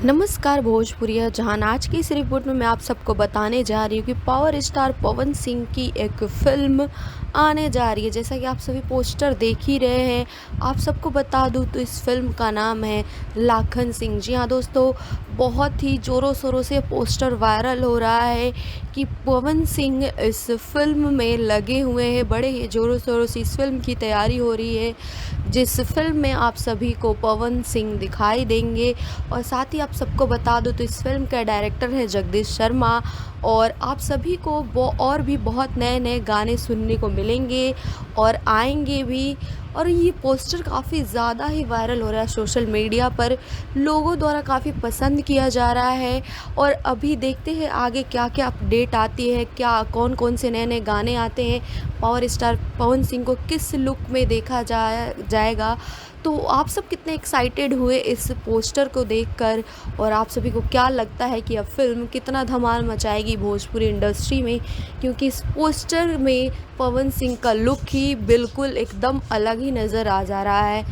नमस्कार भोजपुरिया जहान आज की इस रिपोर्ट में मैं आप सबको बताने जा रही हूँ कि पावर स्टार पवन सिंह की एक फ़िल्म आने जा रही है। जैसा कि आप सभी पोस्टर देख ही रहे हैं। आप सबको बता दूँ तो इस फ़िल्म का नाम है लाखन सिंह। जी हाँ दोस्तों, बहुत ही ज़ोरों शोरों से पोस्टर वायरल हो रहा है कि पवन सिंह इस फ़िल्म में लगे हुए हैं। बड़े ही ज़ोरों शोरों से इस फ़िल्म की तैयारी हो रही है, जिस फ़िल्म में आप सभी को पवन सिंह दिखाई देंगे। और साथ ही आप सबको बता दूँ तो इस फ़िल्म का डायरेक्टर है जगदीश शर्मा। और आप सभी को वो और भी बहुत नए-नए गाने सुनने को मिलेंगे और आएँगे भी। और ये पोस्टर काफ़ी ज़्यादा ही वायरल हो रहा है सोशल मीडिया पर, लोगों द्वारा काफ़ी पसंद किया जा रहा है। और अभी देखते हैं आगे क्या-क्या अपडेट आती है, क्या कौन-कौन से नए-नए गाने आते हैं, पावर स्टार पवन सिंह को किस लुक में देखा जाएगा। तो आप सब कितने एक्साइटेड हुए इस पोस्टर को देखकर, और आप सभी को क्या लगता है कि अब फ़िल्म कितना धमाल मचाएगी भोजपुरी इंडस्ट्री में? क्योंकि इस पोस्टर में पवन सिंह का लुक ही बिल्कुल एकदम अलग ही नज़र आ जा रहा है।